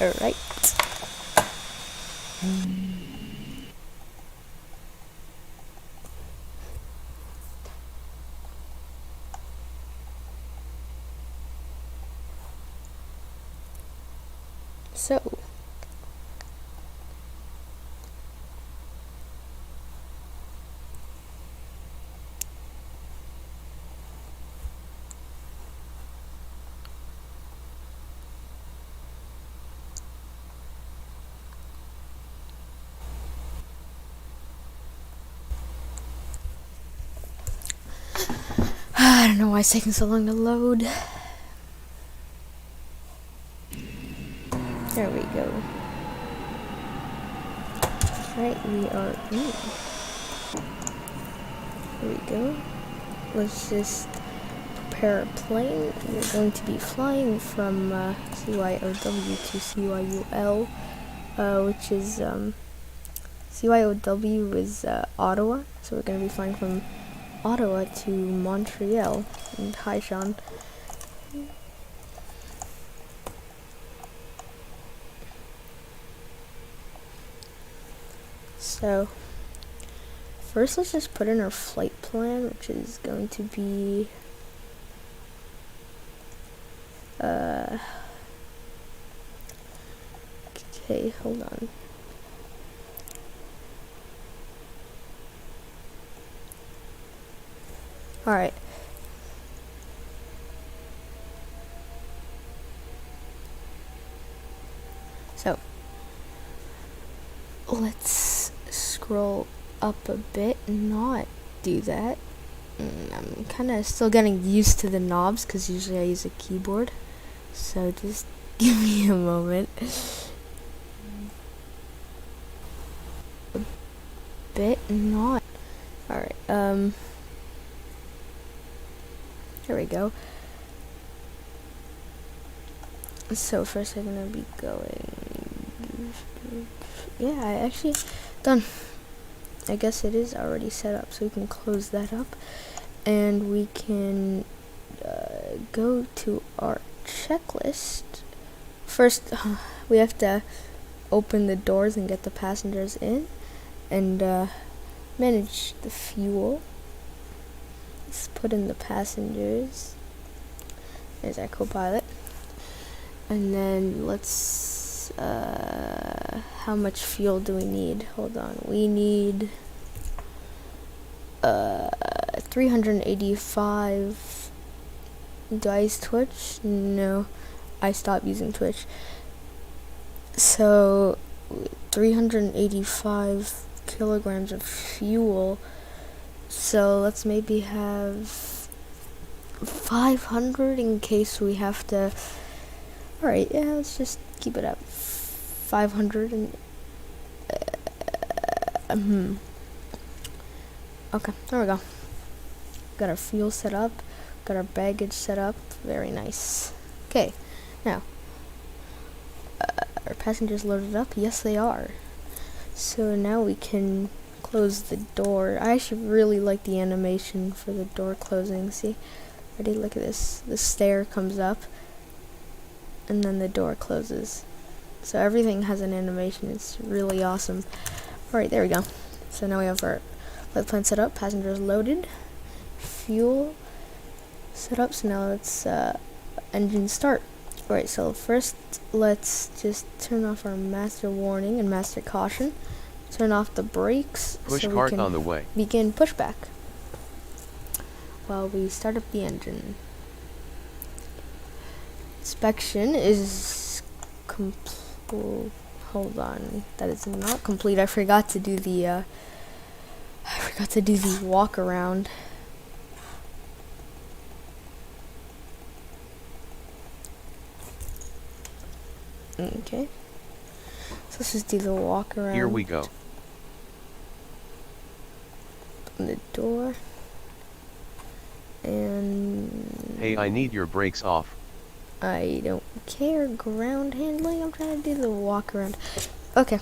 Alright. So, I don't know why it's taking so long to load. There we go. Right, we are in. There we go. Let's just prepare a plane. We're going to be flying from CYOW to CYUL, which is CYOW is Ottawa. So we're going to be flying from Ottawa to Montreal. And hi, Sean. So, first let's just put in our flight plan, which is going to be okay, hold on. Alright. So, let's scroll up a bit and not do that. I'm kind of still getting used to the knobs because usually I use a keyboard. So just give me a moment. A bit not. Alright, there we go. So first I'm gonna be going. Yeah, I actually done. I guess it is already set up, so we can close that up, and we can go to our checklist. First, we have to open the doors and get the passengers in, and manage the fuel. Let's put in the passengers. There's our co-pilot. And then let's, how much fuel do we need? Hold on, we need 385. Do I use Twitch? No, I stopped using Twitch. So 385 kilograms of fuel. So let's maybe have 500 in case we have to. Alright, yeah, let's just keep it at 500 and okay, there we go. Got our fuel set up, got our baggage set up, very nice. Okay, now our passengers loaded up? Yes, they are. So now we can close the door. I actually really like the animation for the door closing. See? Ready? Look at this. The stair comes up and then the door closes. So everything has an animation. It's really awesome. Alright, there we go. So now we have our flight plan set up, passengers loaded, fuel set up. So now let's engine start. Alright, so first let's just turn off our master warning and master caution. Turn off the brakes push so cart we can on the way. Begin pushback while we start up the engine. Inspection is complete. Hold on, that is not complete. I forgot to do the walk around. Okay, so let's just do the walk around. Here we go. Open the door. And Hey, I need your brakes off. I don't care. Ground handling. I'm trying to do the walk around. Okay.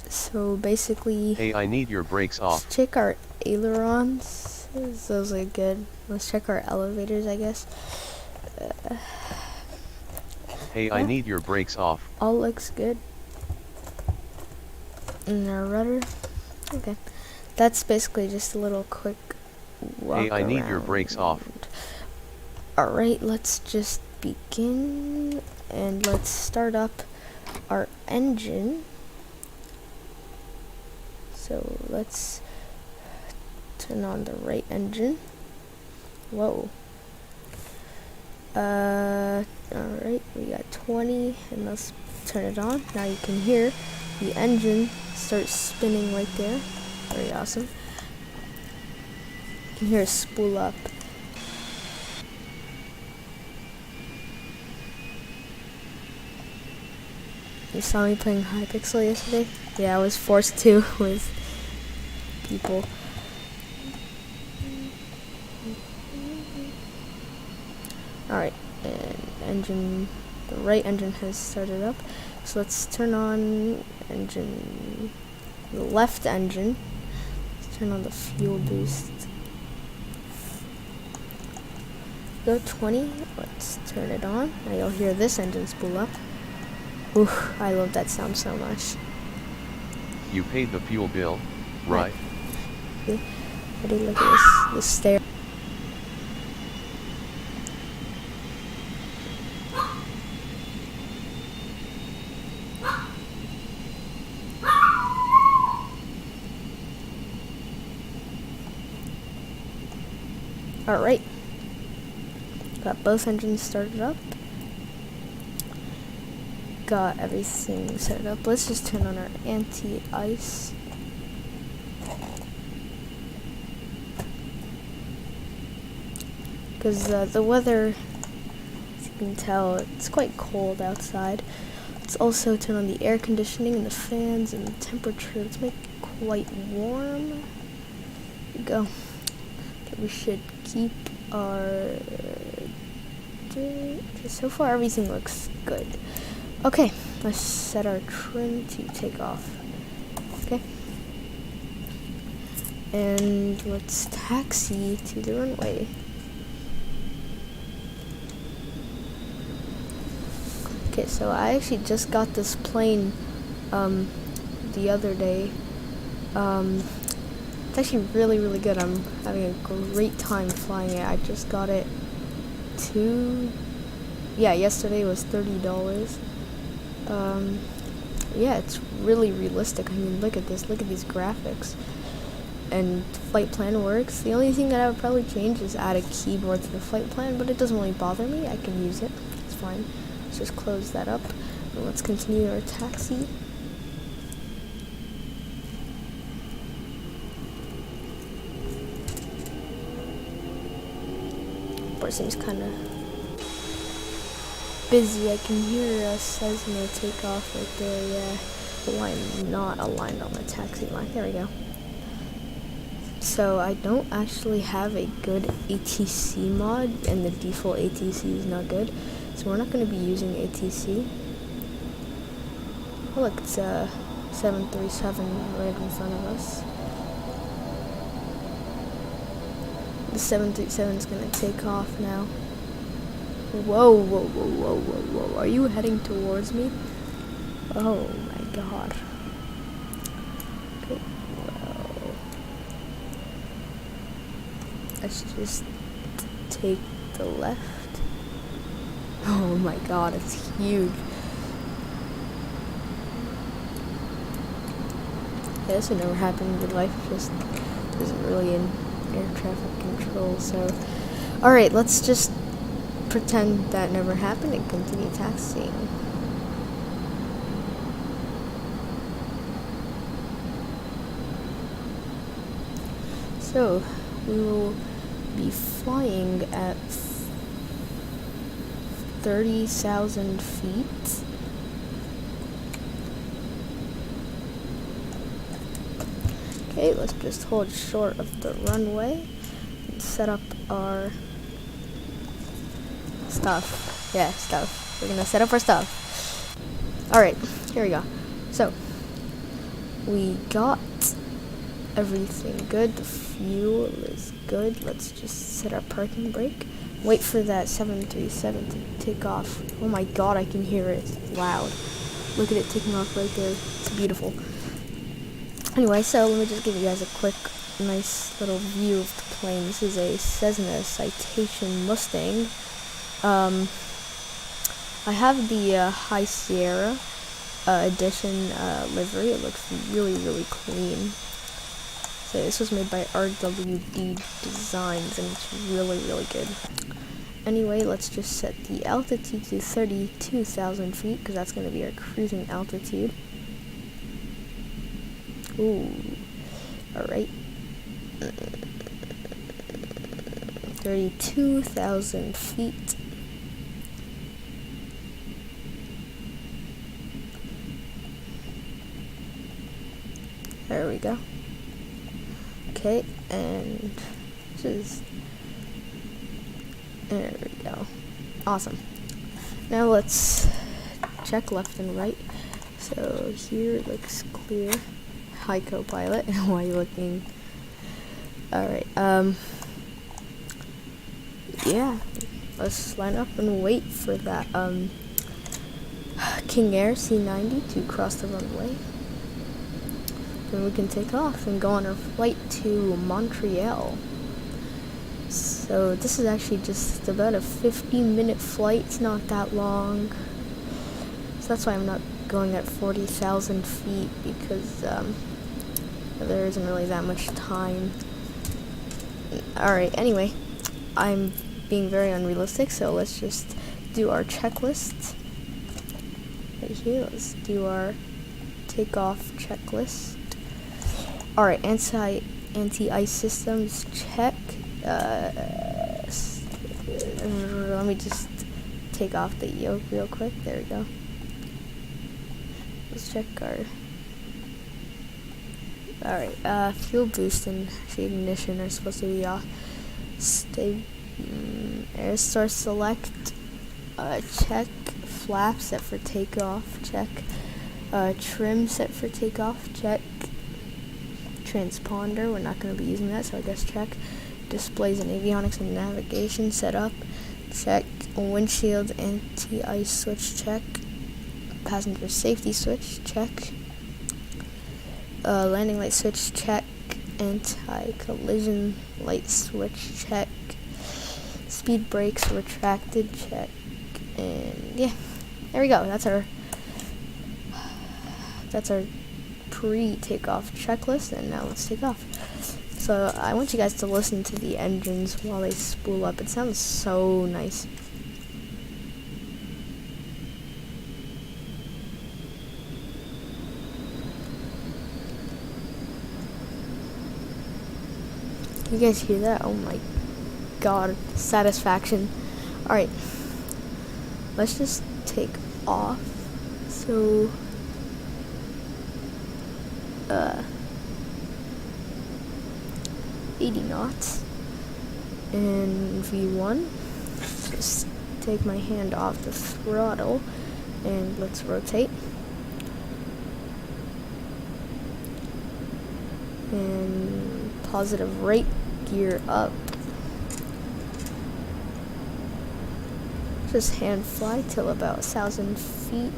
So basically, Hey, I need your brakes off. let's check our ailerons. Those are good. Let's check our elevators, I guess. Hey, I need your brakes off. All looks good. And our rudder. Okay. That's basically just a little quick walk Hey, I need your brakes off. Alright, let's just begin. And let's start up our engine. So let's turn on the right engine. Whoa. Alright, we got 20, and let's turn it on. Now you can hear the engine start spinning right there. Very awesome. You can hear it spool up. You saw me playing Hypixel yesterday? Yeah, I was forced to with people. Alright, and the right engine has started up. So let's turn on the left engine. Let's turn on the fuel boost. Go 20, let's turn it on. Now you'll hear this engine spool up. Ooh, I love that sound so much. You paid the fuel bill, right? Ready, look at this stair. Alright. Got both engines started up. Got everything set up. Let's just turn on our anti-ice. Because the weather, as you can tell, it's quite cold outside. Let's also turn on the air conditioning and the fans and the temperature. Let's make it quite warm. There we go. Okay, we should keep our... So far everything looks good. Okay, let's set our trim to take off. Okay. And let's taxi to the runway. Okay, so I actually just got this plane the other day. It's actually really, really good. I'm having a great time flying it. I just got it yesterday was $30. Yeah, it's really realistic. I mean, look at this. Look at these graphics. And the flight plan works. The only thing that I would probably change is add a keyboard to the flight plan, but it doesn't really bother me. I can use it. It's fine. Let's just close that up. And let's continue our taxi. It seems kind of busy. I can hear a Cessna take off right there. Yeah, oh, I'm not aligned on the taxi line. There we go. So I don't actually have a good ATC mod, and the default ATC is not good. So we're not going to be using ATC. Oh, look, it's a 737 right in front of us. The 737 is going to take off now. Whoa, whoa, whoa, whoa, whoa, whoa. Are you heading towards me? Oh my god. Okay, well. Let's just take the left. Oh my god, it's huge. Yeah, this would never happen in real life. It just isn't really in air traffic control. So, alright, let's just pretend that never happened and continue taxiing. So, we will be flying at 30,000 feet. Okay, let's just hold short of the runway and set up our stuff. Yeah, stuff. We're gonna set up our stuff. Alright, here we go. So, we got everything good. The fuel is good. Let's just set our parking brake. wait for that 737 to take off. Oh my god, I can hear it. It's loud. Look at it taking off right there. It's beautiful. Anyway, so let me just give you guys a quick, nice little view of the plane. This is a Cessna Citation Mustang. I have the High Sierra edition livery. It looks really, really clean. So this was made by RWD Designs, and it's really, really good. Anyway, let's just set the altitude to 32,000 feet, because that's going to be our cruising altitude. Ooh. Alright. 32,000 feet. There we go. Okay, and there we go. Awesome. Now let's check left and right. So here it looks clear. Hi, co-pilot. Why are you looking? Alright, yeah. Let's line up and wait for that King Air C90 to cross the runway. Then we can take off and go on our flight to Montreal. So this is actually just about a 50-minute flight. It's not that long. So that's why I'm not going at 40,000 feet, because there isn't really that much time. Alright, anyway, I'm being very unrealistic, so let's just do our checklist. Right here, let's do our takeoff checklist. Alright, anti-ice systems check. Let me just take off the yoke real quick. There we go. Let's check our... Alright, fuel boost and ignition are supposed to be off. Air source select. Check. Flap set for takeoff. Check. Trim set for takeoff. Check. Transponder, we're not going to be using that, so I guess check. Displays and avionics and navigation setup, check. Windshield anti-ice switch, check. Passenger safety switch, check. Landing light switch, check. Anti-collision light switch, check. Speed brakes retracted, check. And yeah, there we go. That's our pre-takeoff checklist, and now let's take off. So I want you guys to listen to the engines while they spool up. It sounds so nice. You guys hear that? Oh my god, satisfaction. Alright, let's just take off. So 80 knots and V1. Just take my hand off the throttle and let's rotate. And positive rate, gear up. Just hand fly till about 1,000 feet.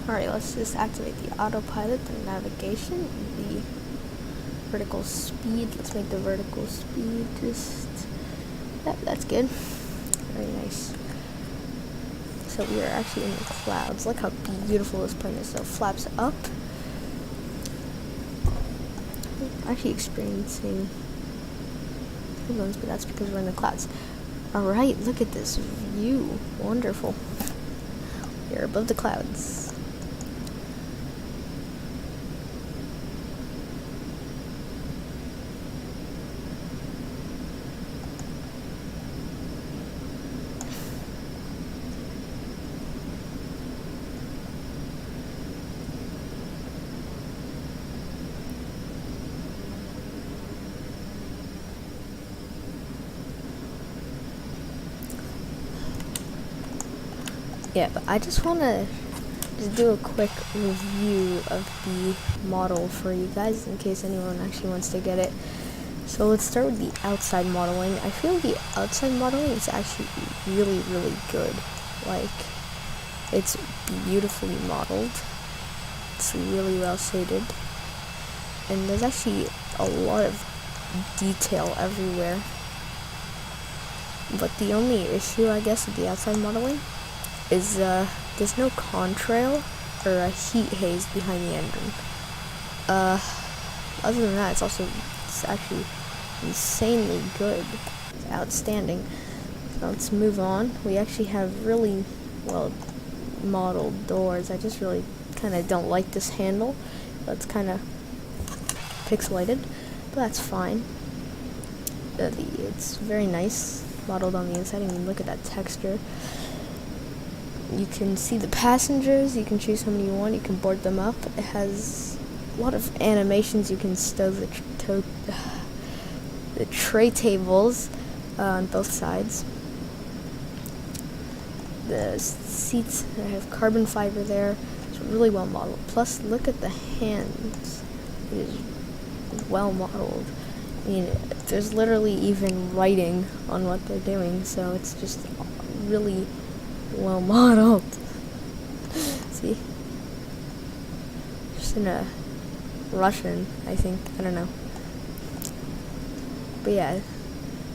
Alright, let's just activate the autopilot, the navigation, the vertical speed. Let's make the vertical speed just... that's good. Very nice. So we are actually in the clouds. Look how beautiful this plane is. So flaps up. I'm actually experiencing turbulence, but that's because we're in the clouds. Alright, look at this view. Wonderful. We're above the clouds. Yeah, but I just want to just do a quick review of the model for you guys in case anyone actually wants to get it. So let's start with the outside modeling. I feel the outside modeling is actually really, really good. Like, it's beautifully modeled. It's really well shaded. And there's actually a lot of detail everywhere. But the only issue, I guess, with the outside modeling is there's no contrail or a heat haze behind the engine. Other than that, it's actually insanely good. It's outstanding. So let's move on. We actually have really well modeled doors. I just really kind of don't like this handle. That's kind of pixelated, but that's fine. It's very nice modeled on the inside. I mean, look at that texture. You can see the passengers. You can choose how many you want. You can board them up. It has a lot of animations. You can stow the tray tables on both sides. The seats have carbon fiber there. It's really well modeled. Plus, look at the hands. It is well modeled. I mean, there's literally even writing on what they're doing, so it's just really well modeled. See? Just in a Russian, I think. I don't know. But yeah,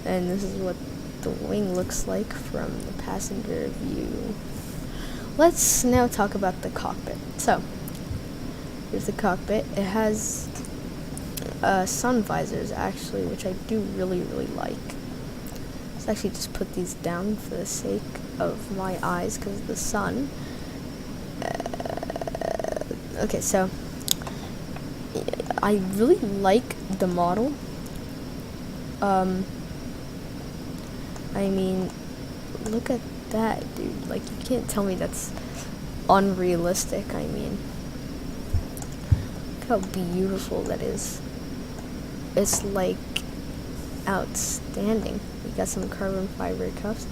and this is what the wing looks like from the passenger view. Let's now talk about the cockpit. So, here's the cockpit. It has sun visors, actually, which I do really, really like. Let's actually just put these down for the sake of my eyes because of the sun. Okay, so I really like the model. I mean, look at that, dude. Like, you can't tell me that's unrealistic. I mean, look how beautiful that is. It's like outstanding. You got some carbon fiber cuffs.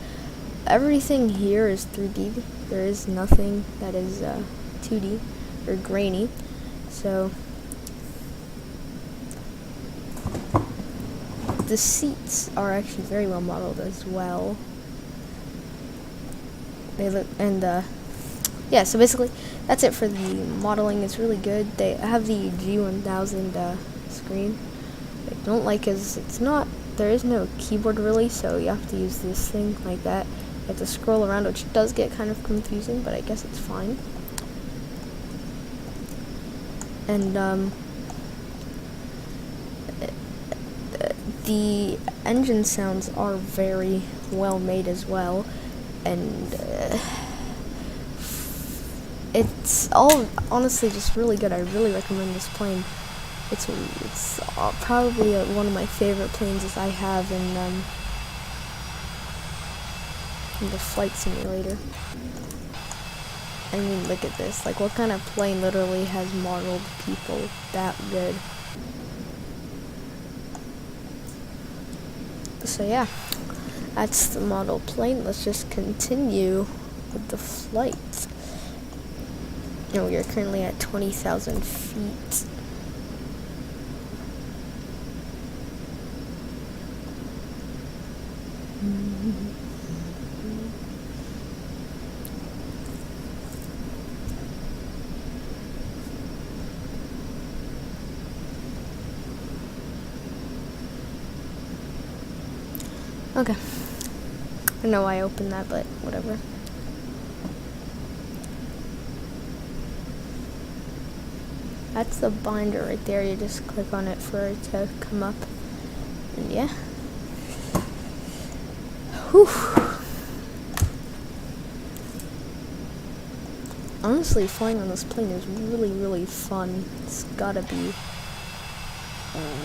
Everything here is 3D. There is nothing that is 2D or grainy. So the seats are actually very well modeled as well. They look, and yeah, so basically that's it for the modeling. It's really good. They have the G1000 screen. What I don't like is there is no keyboard really, so you have to use this thing like that. You have to scroll around, which does get kind of confusing, but I guess it's fine. And the engine sounds are very well made as well, and it's all honestly just really good. I really recommend this plane. It's probably one of my favorite planes that I have in the flight simulator. I mean, look at this. Like, what kind of plane literally has modeled people that good? So yeah, that's the model plane. Let's just continue with the flight. You know, we are currently at 20,000 feet. Okay. I don't know why I opened that, but whatever. That's the binder right there. You just click on it for it to come up. And yeah. Whew. Honestly, flying on this plane is really, really fun. It's gotta be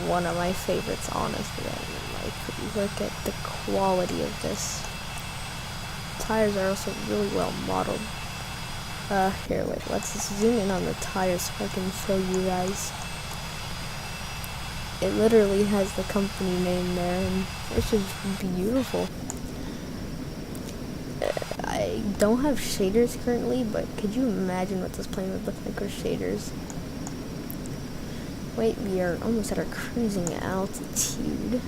one of my favorites, honestly. I mean, like, look at the quality of this. Tires are also really well modeled. Here, wait, let's zoom in on the tires so I can show you guys. It literally has the company name there, and it's just beautiful. I don't have shaders currently, but could you imagine what this plane would look like with shaders? Wait, we are almost at our cruising altitude.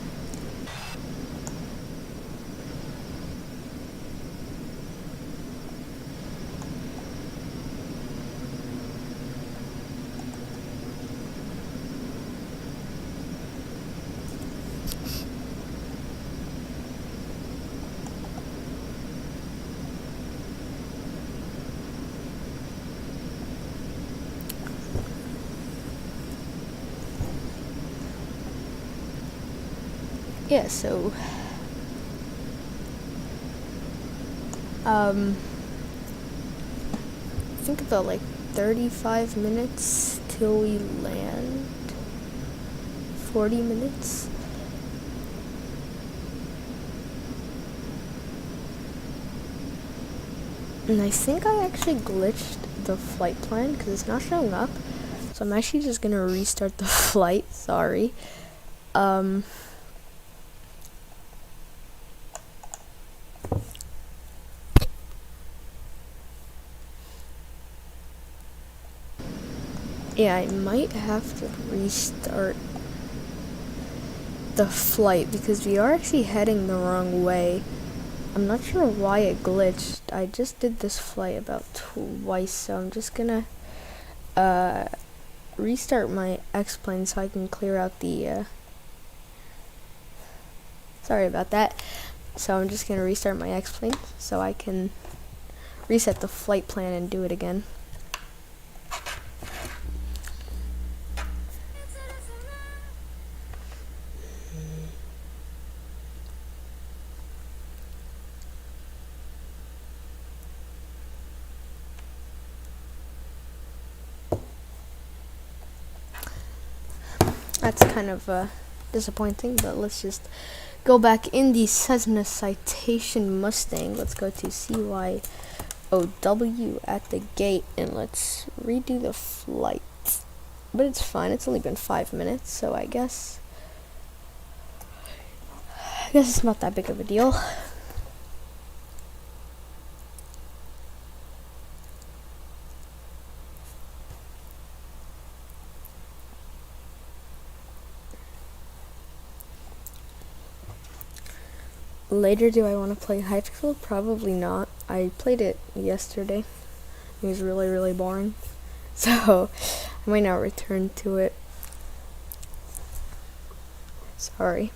Yeah, so I think about like 35 minutes till we land. 40 minutes. And I think I actually glitched the flight plan because it's not showing up. So I'm actually just gonna restart the flight. Sorry. Yeah, I might have to restart the flight because we are actually heading the wrong way. I'm not sure why it glitched. I just did this flight about twice, so I'm just gonna restart my Xplane so I can clear out the sorry about that. So I'm just gonna restart my Xplane so I can reset the flight plan and do it again. That's kind of disappointing, but let's just go back in the Cessna Citation Mustang. Let's go to CYOW at the gate and let's redo the flight. But it's fine, it's only been 5 minutes, so I guess it's not that big of a deal. Later, do I want to play Hypixel? Probably not. I played it yesterday. It was really, really boring. So, I might not return to it. Sorry.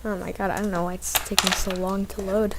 Oh my god, I don't know why it's taking so long to load.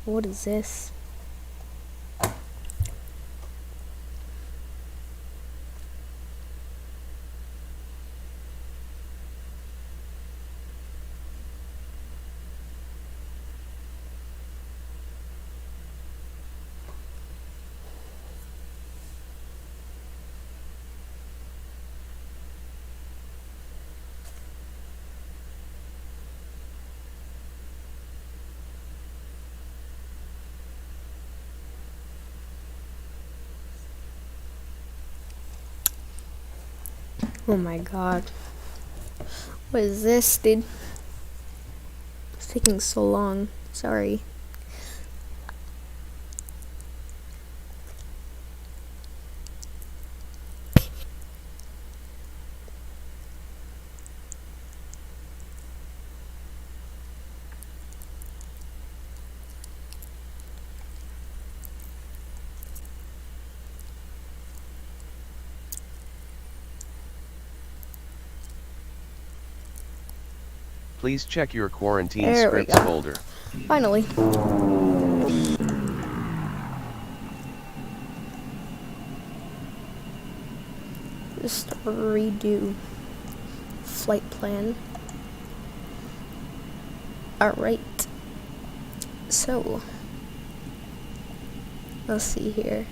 What is this? Oh my god. What is this, dude? It's taking so long. Sorry. Please check your quarantine There we scripts go. folder. Finally. Just redo flight plan. Alright. So, let's see here.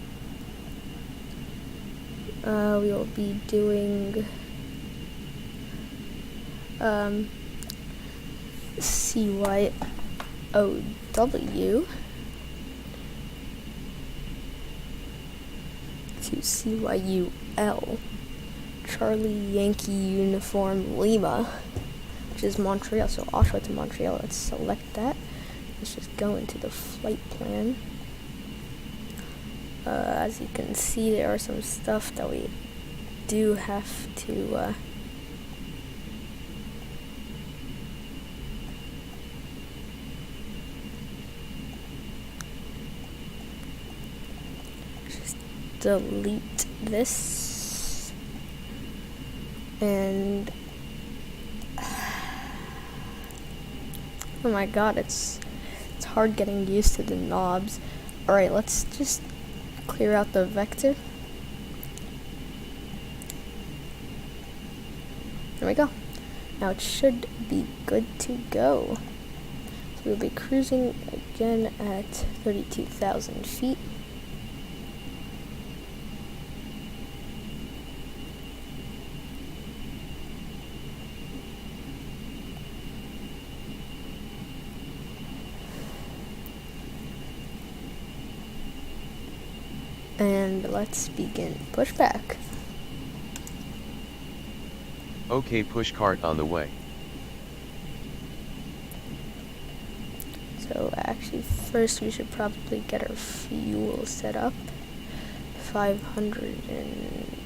We will be doing CYOW to CYUL, Charlie Yankee Uniform Lima, which is Montreal. So Oshawa to Montreal. Let's select that. Let's just go into the flight plan. As you can see, there are some stuff that we do have to just delete this, and oh my god, it's hard getting used to the knobs. Alright, let's just clear out the vector. There we go. Now it should be good to go. So we'll be cruising again at 32,000 feet. And let's begin pushback. Okay, push cart on the way. So actually first we should probably get our fuel set up. 500 and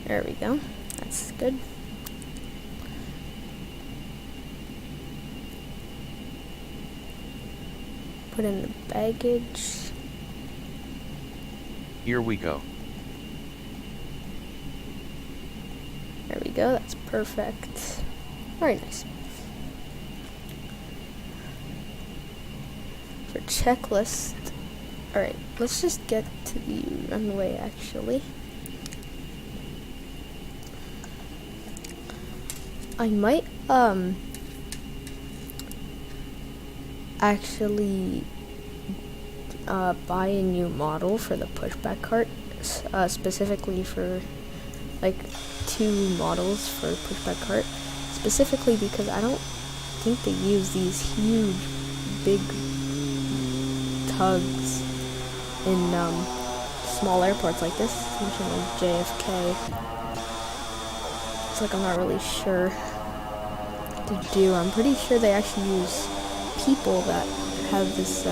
there we go. That's good. Put in the baggage. Here we go. There we go, that's perfect. Very nice. For checklist, alright, let's just get to the runway actually. I might, actually buy a new model for the pushback cart, specifically for like 2 models for pushback cart, specifically because I don't think they use these huge big tugs in small airports like this, especially like JFK. It's like I'm not really sure what to do. I'm pretty sure they actually use people that have this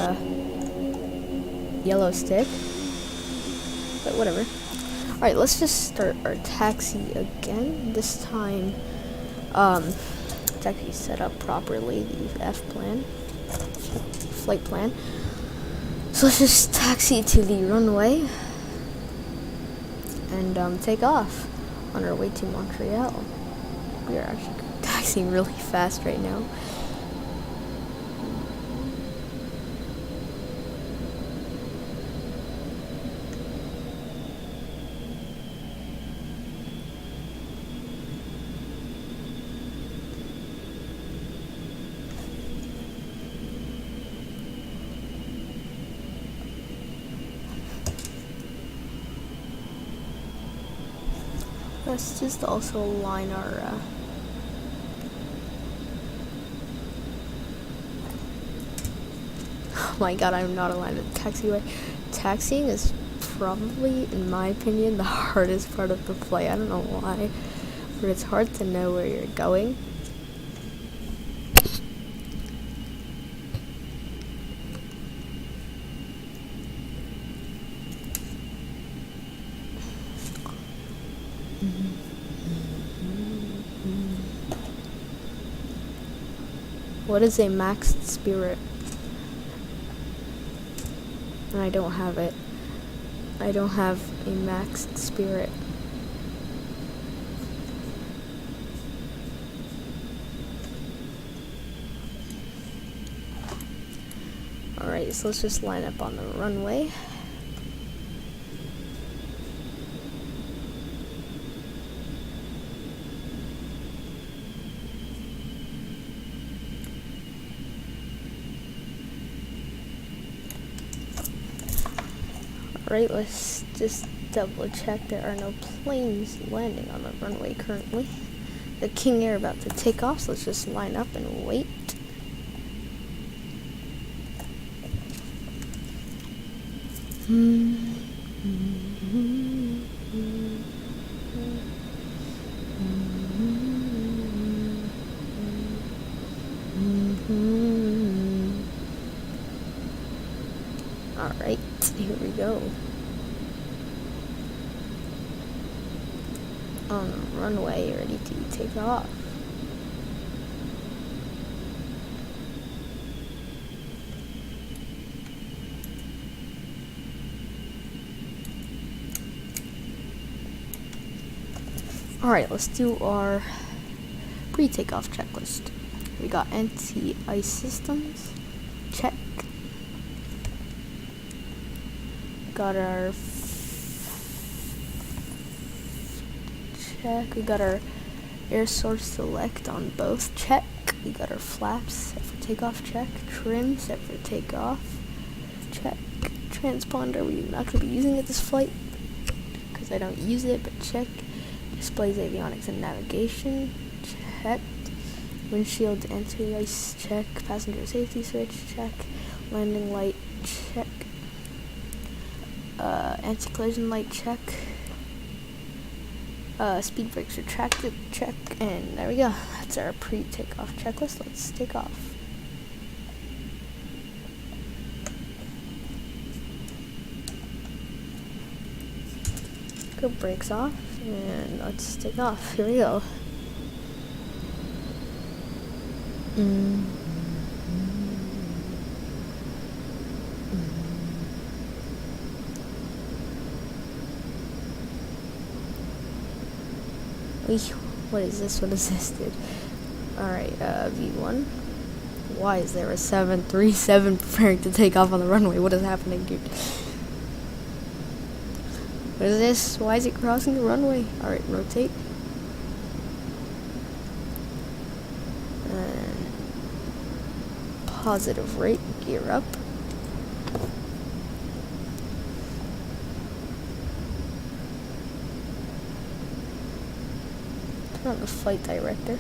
yellow stick, but whatever. Alright, let's just start our taxi again. This time it's actually set up properly, the flight plan. So let's just taxi to the runway and take off on our way to Montreal. We are actually taxiing really fast right now. Let's just also align our oh my god, I'm not aligned with the taxiway. Taxiing is probably, in my opinion, the hardest part of the flight. I don't know why, but it's hard to know where you're going. What is a maxed spirit? And I don't have it. I don't have a maxed spirit. Alright, so let's just line up on the runway. Alright, let's just double check there are no planes landing on the runway currently. The King Air about to take off, so let's just line up and wait. Alright, here we go. On the runway, ready to take off. Alright, let's do our pre-takeoff checklist. We got anti-ice systems, check. Got our check. We got our air source select on both, check. We got our flaps set for takeoff, check. Trim set for takeoff, check. Transponder, we're not going to be using it this flight because I don't use it, but check. Displays, avionics, and navigation, check. Windshield anti-ice, check. Passenger safety switch, check. Landing light, check. Anti-collision light, check. Speed brakes retracted, check. And there we go. That's our pre-takeoff checklist. Let's take off. Go brakes off, and let's take off. Here we go. What is this? What is this, dude? Alright, V1. Why is there a 737 preparing to take off on the runway? What is happening, dude? What is this? Why is it crossing the runway? Alright, rotate. And positive rate, gear up. Turn on the flight director.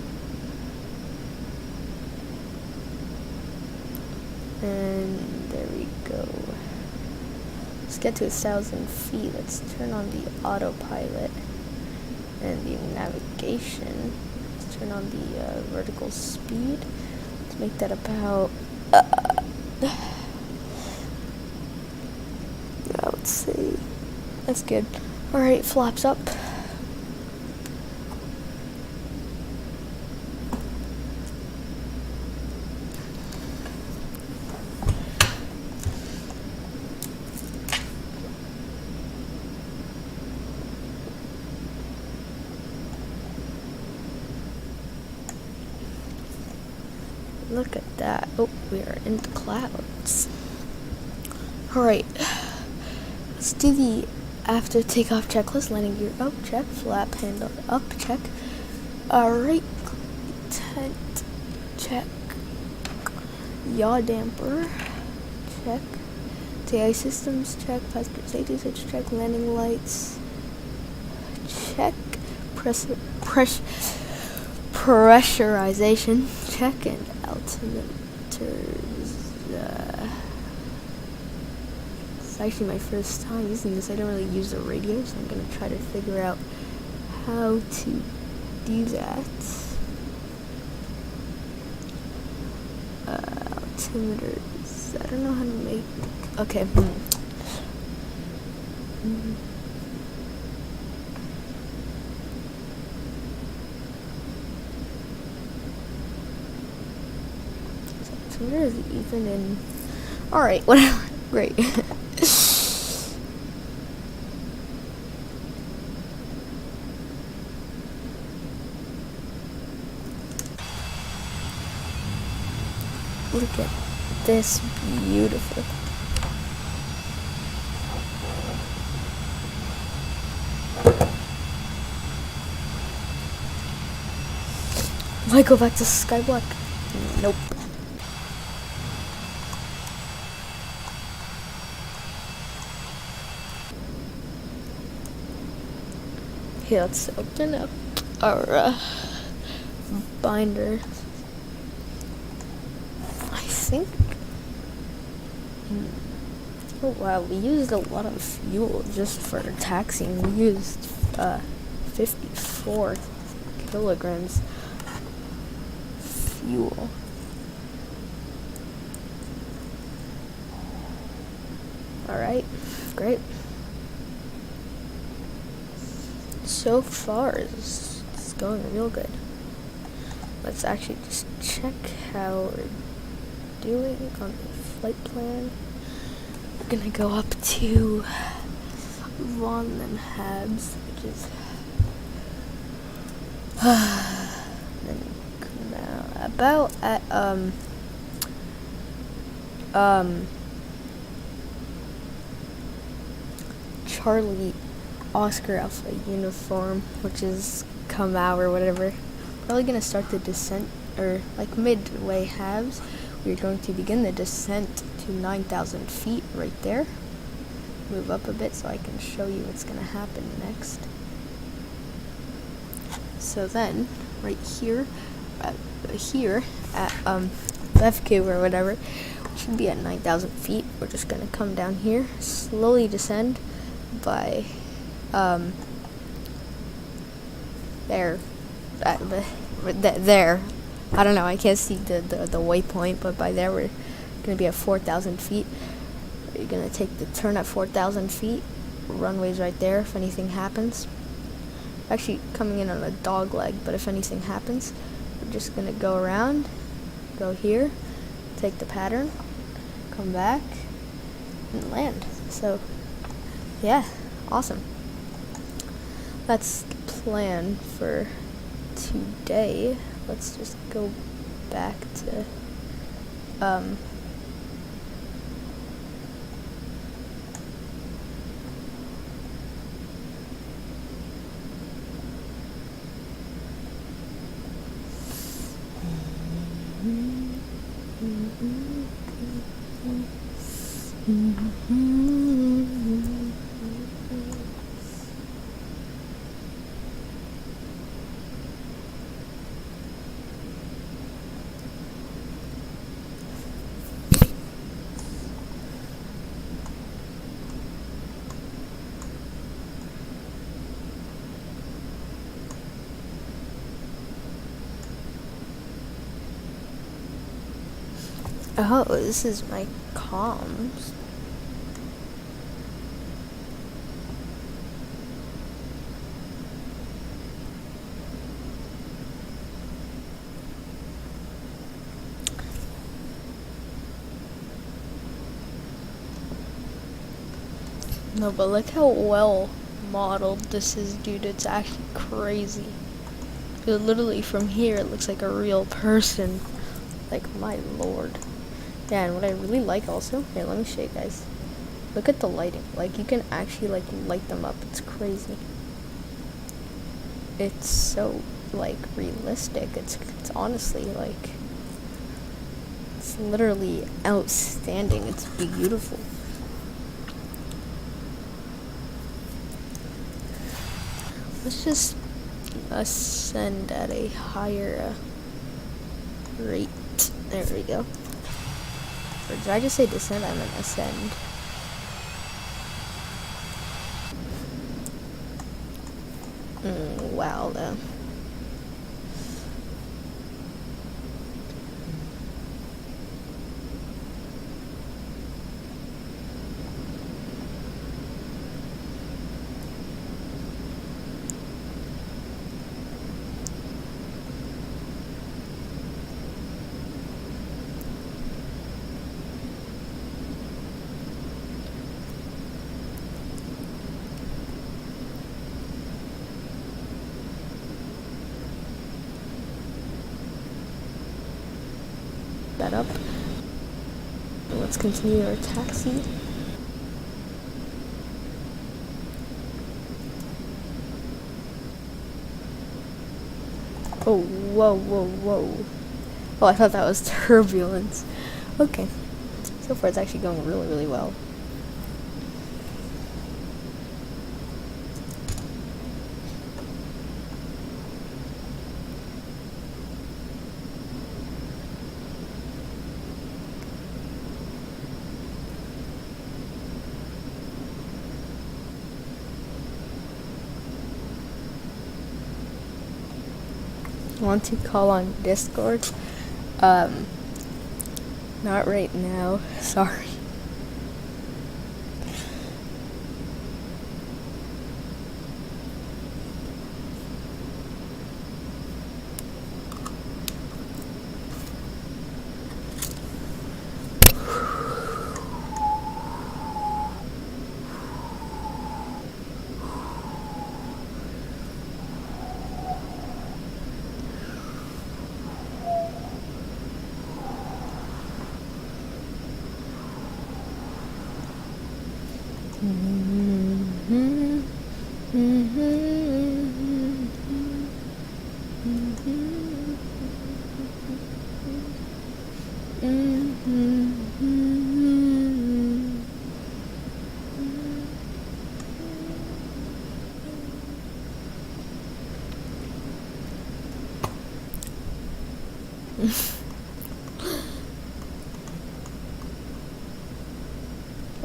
And there we go. Let's get to 1,000 feet. Let's turn on the autopilot and the navigation. Let's turn on the vertical speed. Let's make that about I would say that's good. Alright, flaps up. Look at that. Oh, we are in the clouds. Alright. Let's do the after takeoff checklist. Landing gear up, check. Flap handle up, check. Alright. Tent, check. Yaw damper, check. TI systems, check. Passenger safety switch, check. Landing lights, check. Pressurization, check. And altimeters, it's actually my first time using this. I don't really use the radio, so I'm going to try to figure out how to do that. Altimeters, I don't know how to make, okay. Where is it even in? Alright, whatever. Great. Look at this beautiful. Might go back to Skyblock. Nope. Okay, let's open up our binder. I think. Oh wow, we used a lot of fuel just for taxiing. We used 54 kilograms fuel. Alright, great. So far, it's going real good. Let's actually just check how we're doing on the flight plan. We're gonna go up to Von and Habs, which is about at Charlie Oscar Alpha uniform, which is come out or whatever. Probably gonna start the descent, or like midway halves. We're going to begin the descent to 9,000 feet right there. Move up a bit so I can show you what's gonna happen next. So then, right here, at FQ or whatever, we should be at 9,000 feet. We're just gonna come down here, slowly descend by there. There. I don't know, I can't see the waypoint, but by there we're gonna be at 4,000 feet. You're gonna take the turn at 4,000 feet. Runway's right there if anything happens. Actually coming in on a dog leg, but if anything happens, we're just gonna go around, go here, take the pattern, come back, and land. So, yeah, awesome. That's the plan for today. Let's just go back to oh, this is my comms. No, but look how well modeled this is, dude. It's actually crazy. Dude, literally from here, it looks like a real person. Like, my lord. Yeah, and what I really like also, here, let me show you guys. Look at the lighting. Like, you can actually, like, light them up. It's crazy. It's so, like, realistic. It's honestly, like, it's literally outstanding. It's beautiful. Let's just ascend at a higher rate. There we go. Or did I just say descend? I meant ascend. Wow, though. That up. let's continue our taxi. Oh, whoa, whoa, whoa. Oh, I thought that was turbulence. Okay. So far it's actually going really, really well. Want to call on Discord? Not right now. Sorry.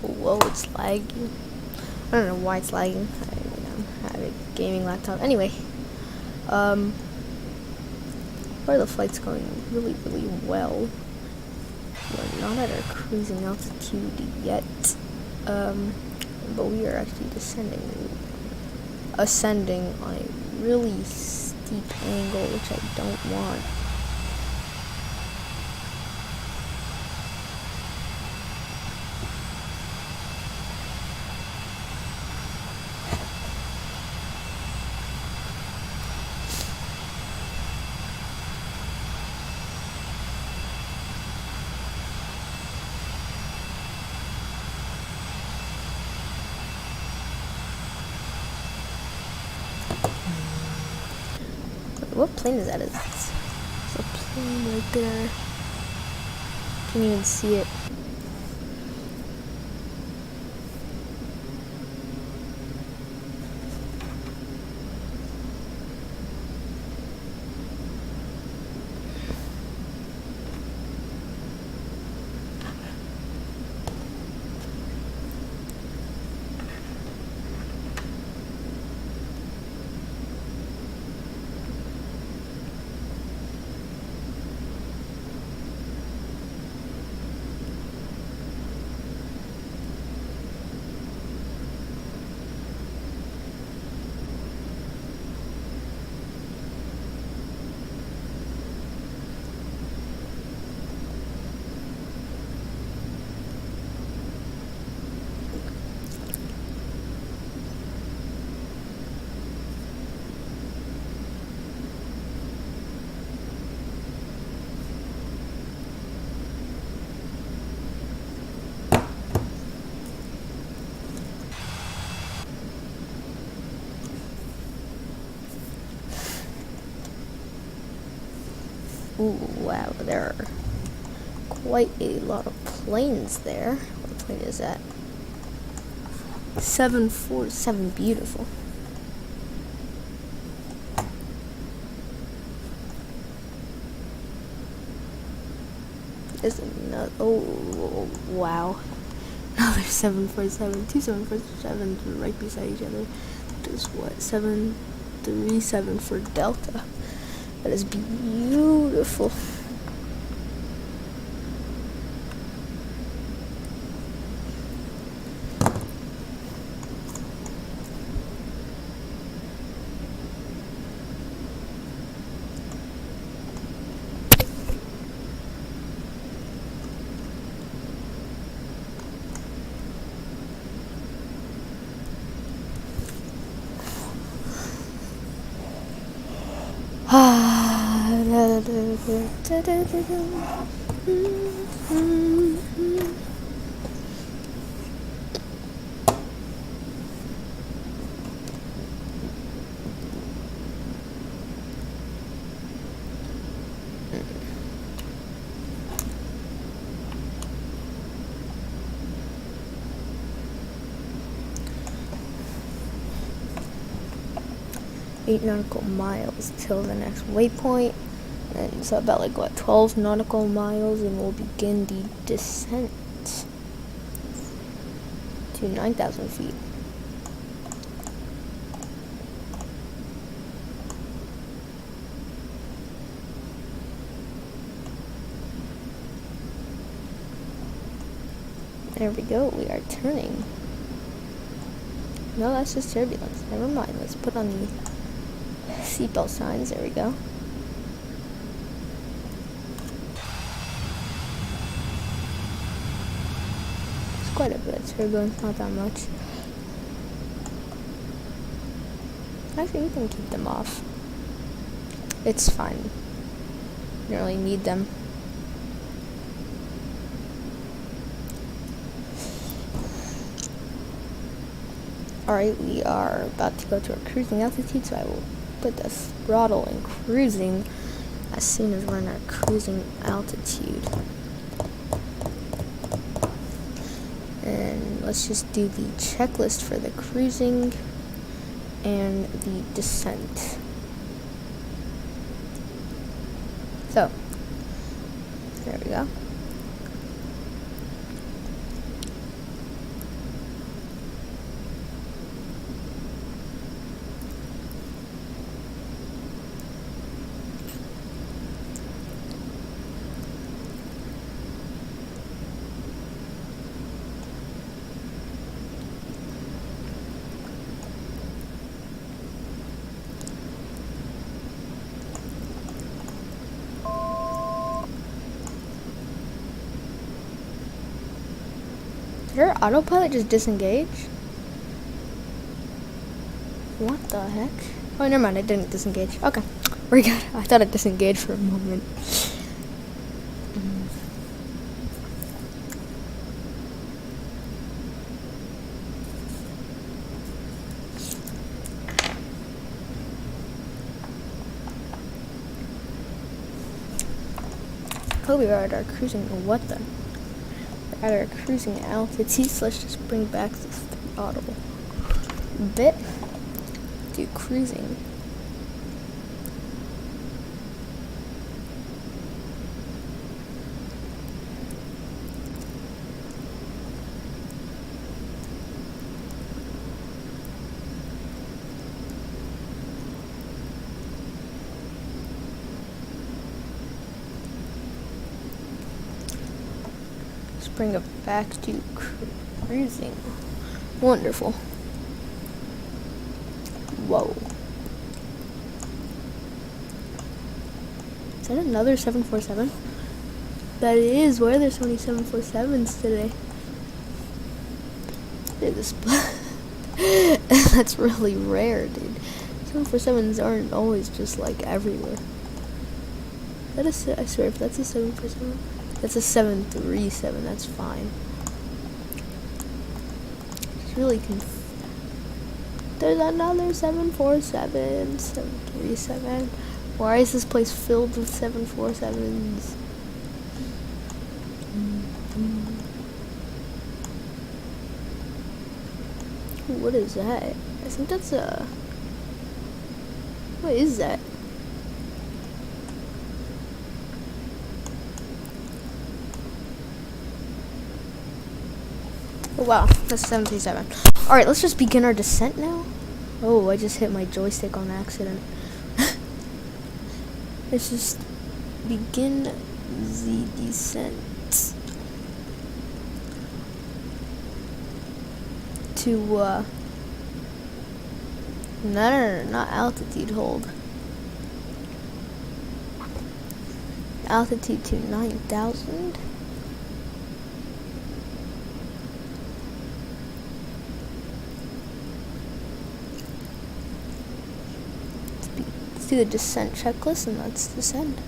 Whoa, it's lagging. I don't know why it's lagging. I have a gaming laptop. Anyway, where the flight's going really, really well. We're not at our cruising altitude yet, but we are actually ascending on a really steep angle, which I don't want. What plane is that? It's a plane right there. Can't even see it. Ooh, wow, there are quite a lot of planes there. What plane is that? 747, beautiful. There's another, oh, wow. Another 747, two 747s right beside each other. That is what, 737 for Delta. That is beautiful. 8 nautical miles till the next waypoint. And so about like what, 12 nautical miles, and we'll begin the descent to 9,000 feet. There we go, we are turning. No, that's just turbulence. Never mind, let's put on the seatbelt signs. There we go. It's quite a bit of turbulence, not that much. Actually, we can keep them off. It's fine. You don't really need them. Alright, we are about to go to our cruising altitude, so I will put the throttle in cruising as soon as we're in our cruising altitude. And let's just do the checklist for the cruising and the descent. So, there we go. Did our autopilot just disengage? What the heck? Oh, never mind, it didn't disengage. Okay, we're good. I thought it disengaged for a moment. Oh, we are at our cruising. What the? At our cruising altitude, so let's just bring back the throttle a bit. Do cruising. Bring it back to cruising. Wonderful. Whoa. Is that another 747? That is. Why are there so many 747s today? Dude, this that's really rare, dude. 747s aren't always just like everywhere. That is, I swear, if that's a 747. That's a 737, that's fine. It's really There's another 747, 737. Why is this place filled with 747s? What is that? I think that's a... What is that? Oh wow, that's 737. Alright, let's just begin our descent now. Oh, I just hit my joystick on accident. Let's just begin the descent to, no, not altitude, hold. Altitude to 9,000. Do the descent checklist and let's descend.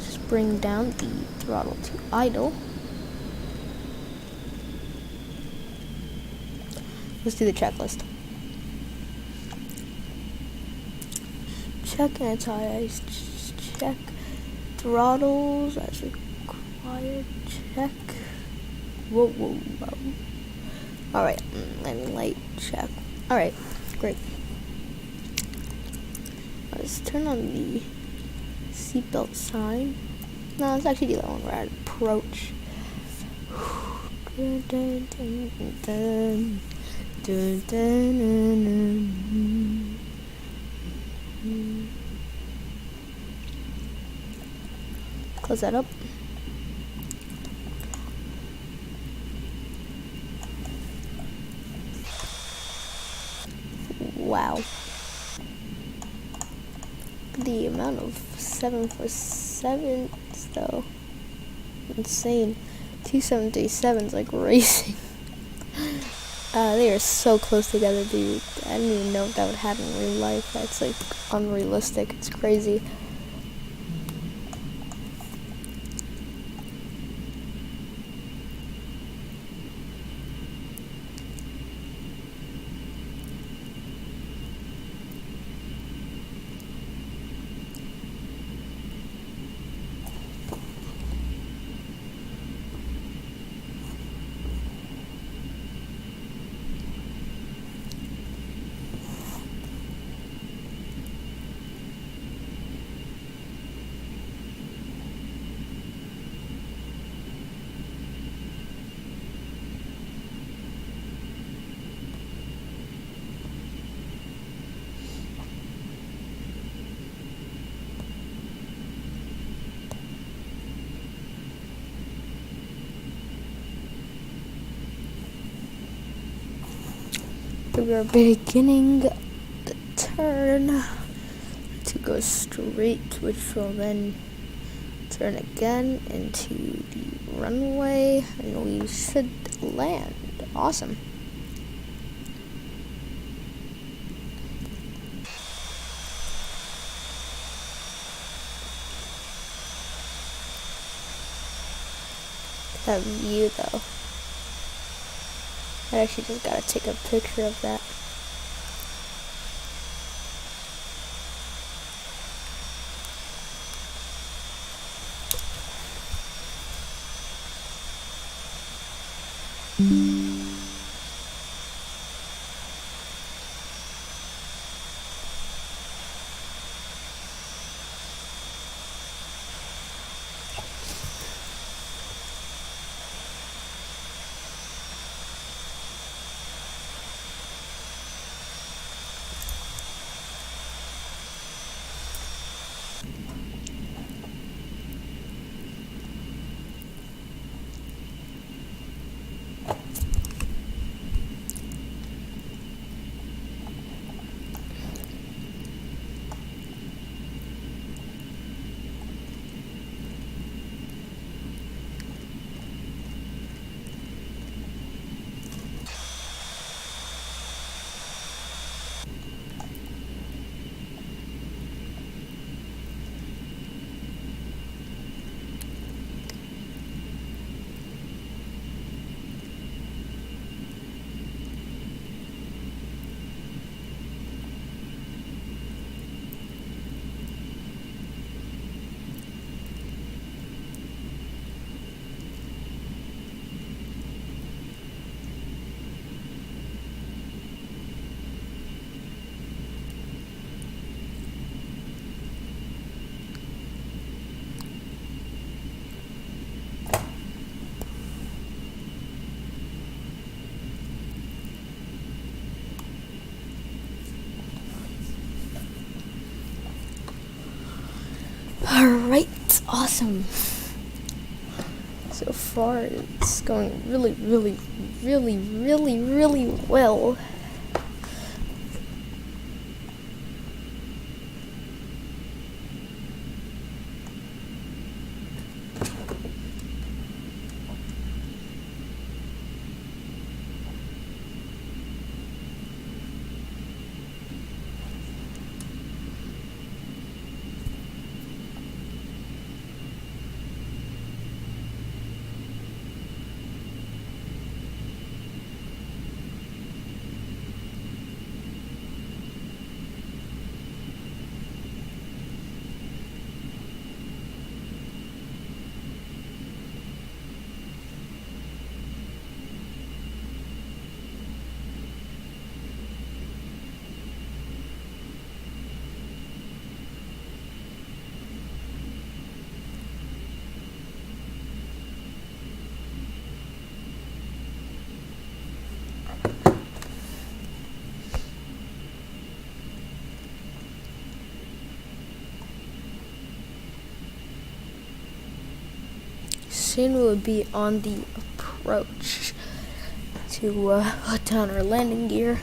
Just bring down the throttle to idle. Let's do the checklist. Check anti-ice, check throttles as required. Wire check. Whoa. Alright, and light check. Alright, great. Let's turn on the seatbelt sign. No, let's actually do that one. We're at approach. Close that up. Wow. The amount of 747s though. Insane. 2737's like racing. They are so close together, dude. I didn't even know if that would happen in real life. That's like unrealistic. It's crazy. We are beginning the turn to go straight, which will then turn again into the runway, and we should land. Awesome. That view though. I actually just gotta take a picture of that. Alright, awesome. So far it's going really well. soon we'll be on the approach to put down our landing gear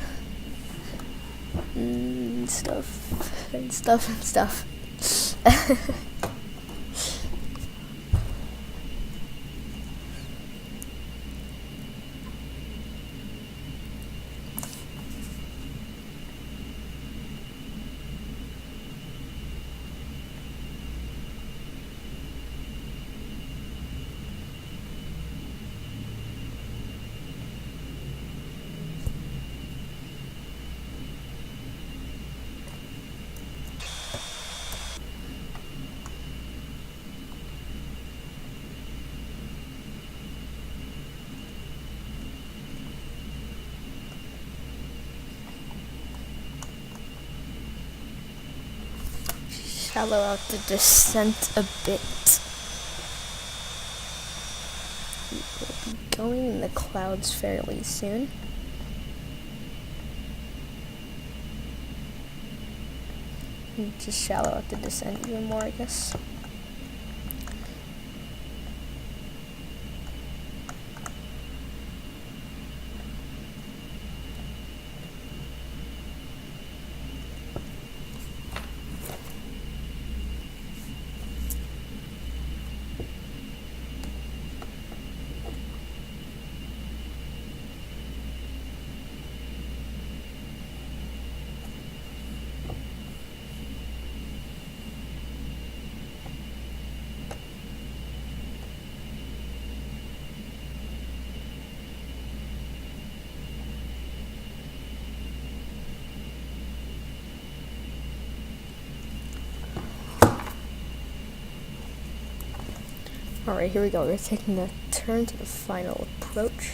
and stuff and stuff and stuff. Shallow out the descent a bit. We will be going in the clouds fairly soon. And just shallow out the descent even more, I guess. Alright, here we go. We're taking the turn to the final approach.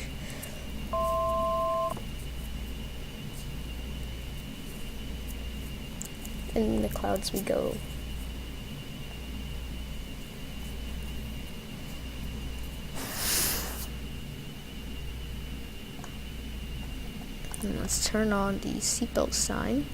In the clouds we go. And let's turn on the seatbelt sign.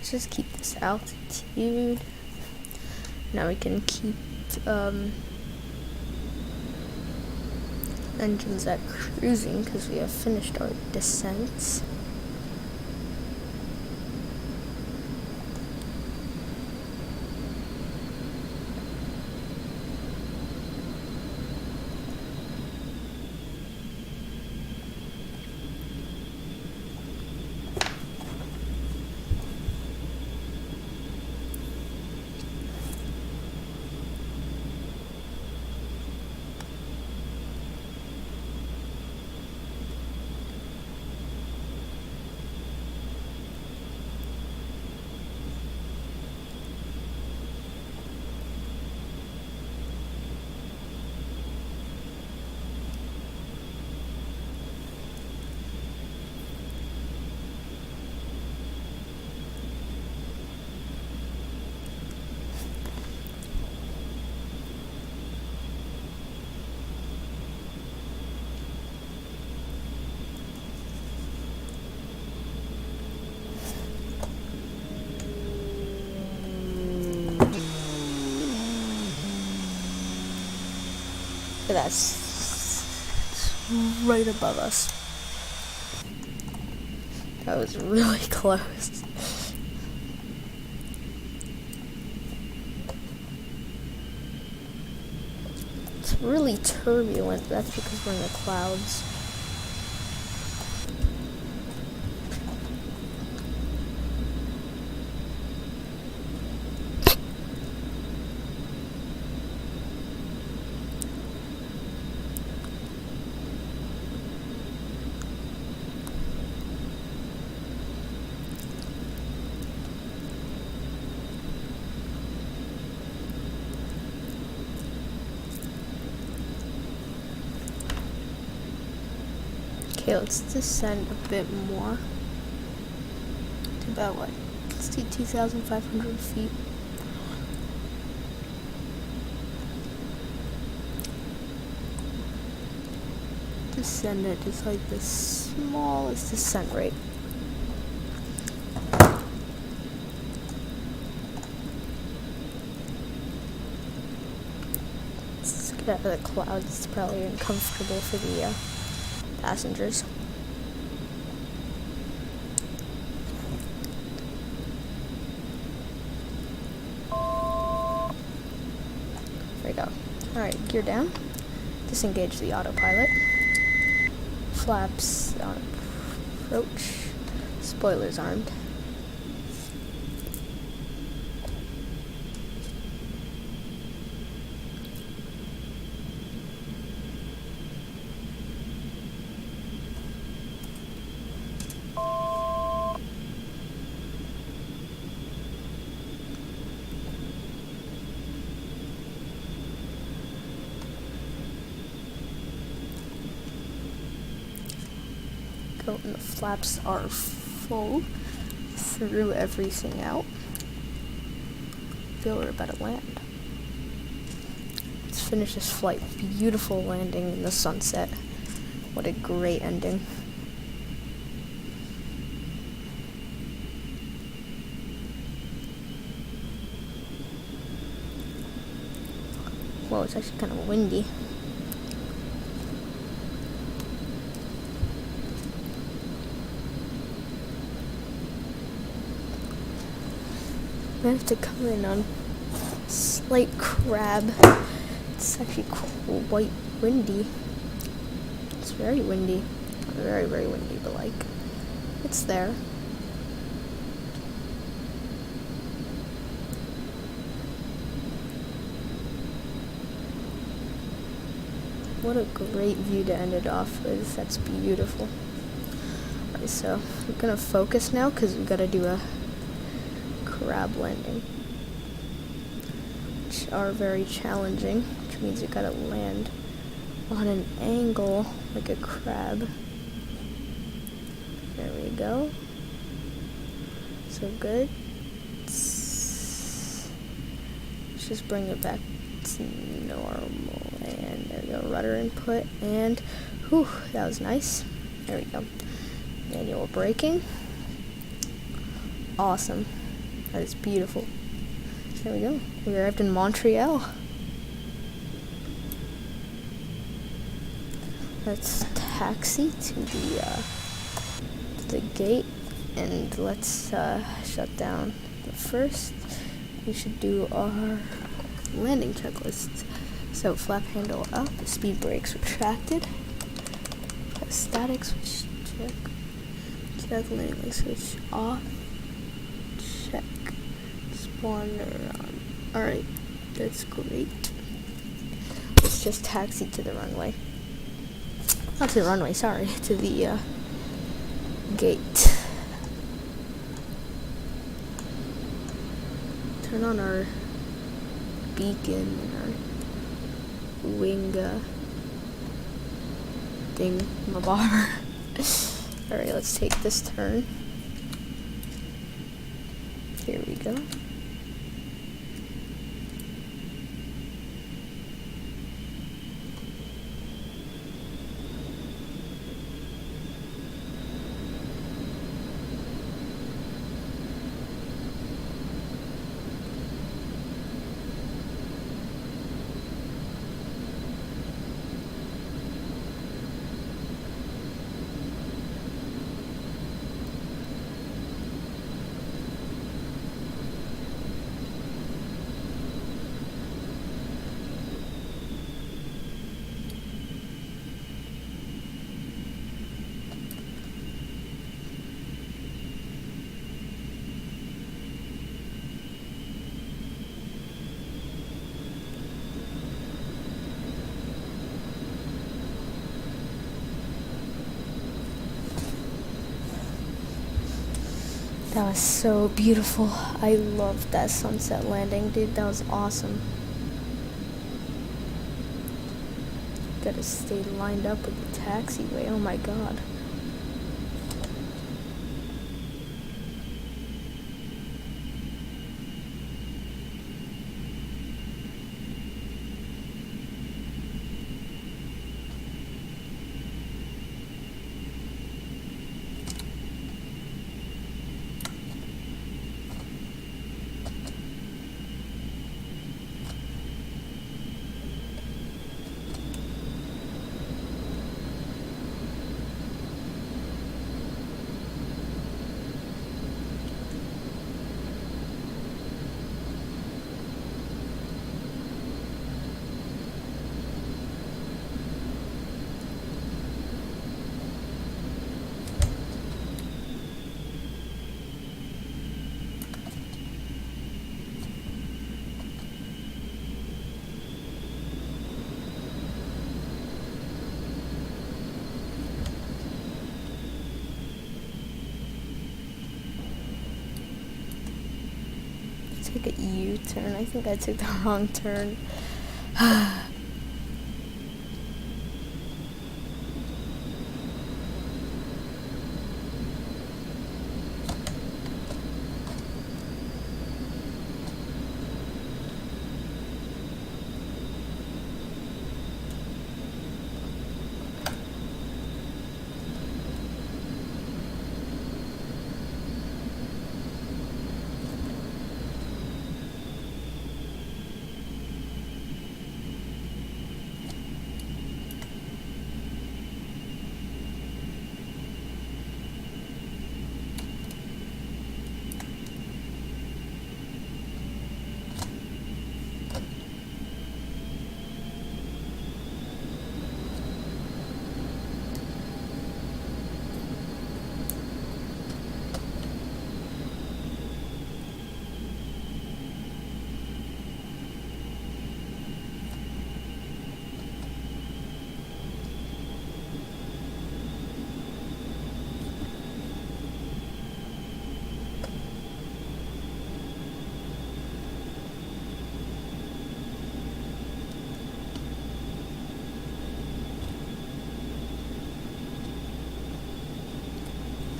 Just keep this altitude. Now we can keep engines at cruising because we have finished our descents. That's right above us. That was really close. It's really turbulent, but that's because we're in the clouds. Okay, let's descend a bit more. To about what? Let's do 2,500 feet. Descend at just like the smallest descent rate. Let's get out of the clouds. It's probably uncomfortable for the passengers. There we go. Alright, gear down. Disengage the autopilot. Flaps on approach. Spoilers armed. Go, and the flaps are full. Threw everything out. Feel we're about to land. Let's finish this flight. Beautiful landing in the sunset. What a great ending. Whoa, it's actually kind of windy. I have to come in on slight crab. It's actually quite windy. It's very windy. Very, very windy, but like, it's there. What a great view to end it off with. That's beautiful. Alright, so I'm gonna focus now because we gotta do a crab landing, which are very challenging, which means you gotta land on an angle like a crab. There we go. So good. Let's just bring it back to normal, and there we go. Rudder input, and whew, that was nice. There we go. Manual braking. Awesome. That is beautiful. There we go. We arrived in Montreal. Let's taxi to the gate, and let's shut down. But first, we should do our landing checklist. So flap handle up, speed brakes retracted, press static switch check, check landing switch off, check spawner on. Alright, that's great. Let's just taxi to the runway. Not to the runway, sorry, to the gate. Turn on our beacon and our wing thing, my bar. Alright, let's take this turn. Here we go. That was so beautiful. I loved that sunset landing, dude. That was awesome. Gonna gotta stay lined up with the taxiway. Oh my god. Take a U-turn. I think I took the wrong turn.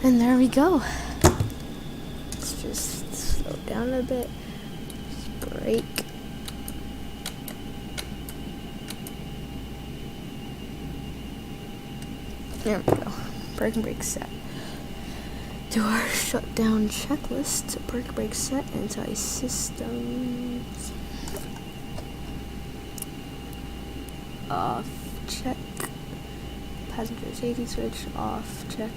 And there we go. Let's just slow down a bit. Just brake. There we go. Brake and brake set. Do our shutdown checklist. Brake, brake set. Anti-systems. Off. Check. Passenger safety switch. Off. Check.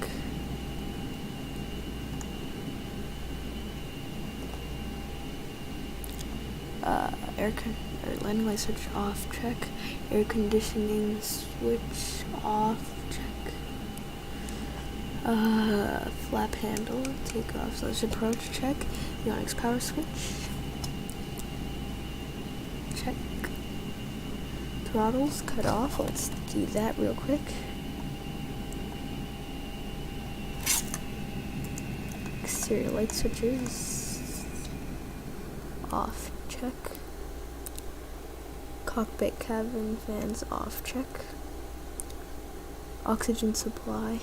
Landing light switch off, check. Air conditioning switch off, check. Flap handle, take off, slash approach, check. Avionics power switch, check. Throttles cut off, let's do that real quick. Exterior light switches off, check. Cockpit cabin fans off, check. Oxygen supply,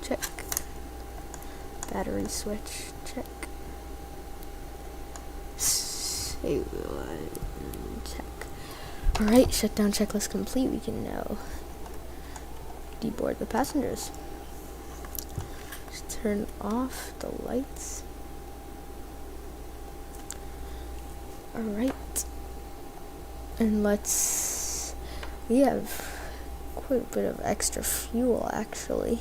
check. Battery switch, check. Check. Alright, shutdown checklist complete. We can now deboard the passengers. Just turn off the lights. Alright, and we have quite a bit of extra fuel actually.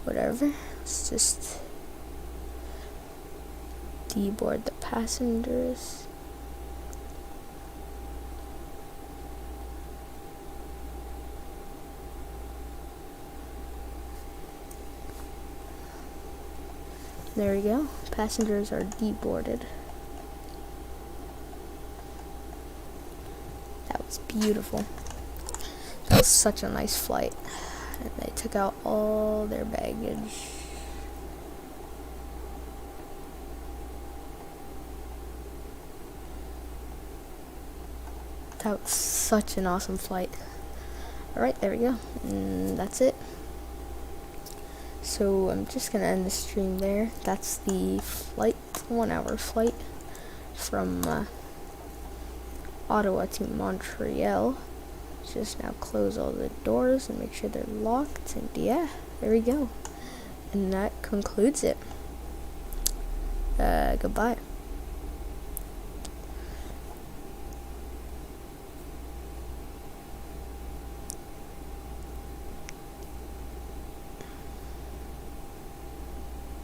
Whatever, let's just deboard the passengers. There we go. Passengers are deboarded. That was beautiful. That was such a nice flight. And they took out all their baggage. That was such an awesome flight. Alright, there we go. And that's it. So I'm just gonna end the stream there. That's the flight, 1 hour flight from Ottawa to Montreal. Just now close all the doors and make sure they're locked, and yeah, there we go. And that concludes it. Goodbye.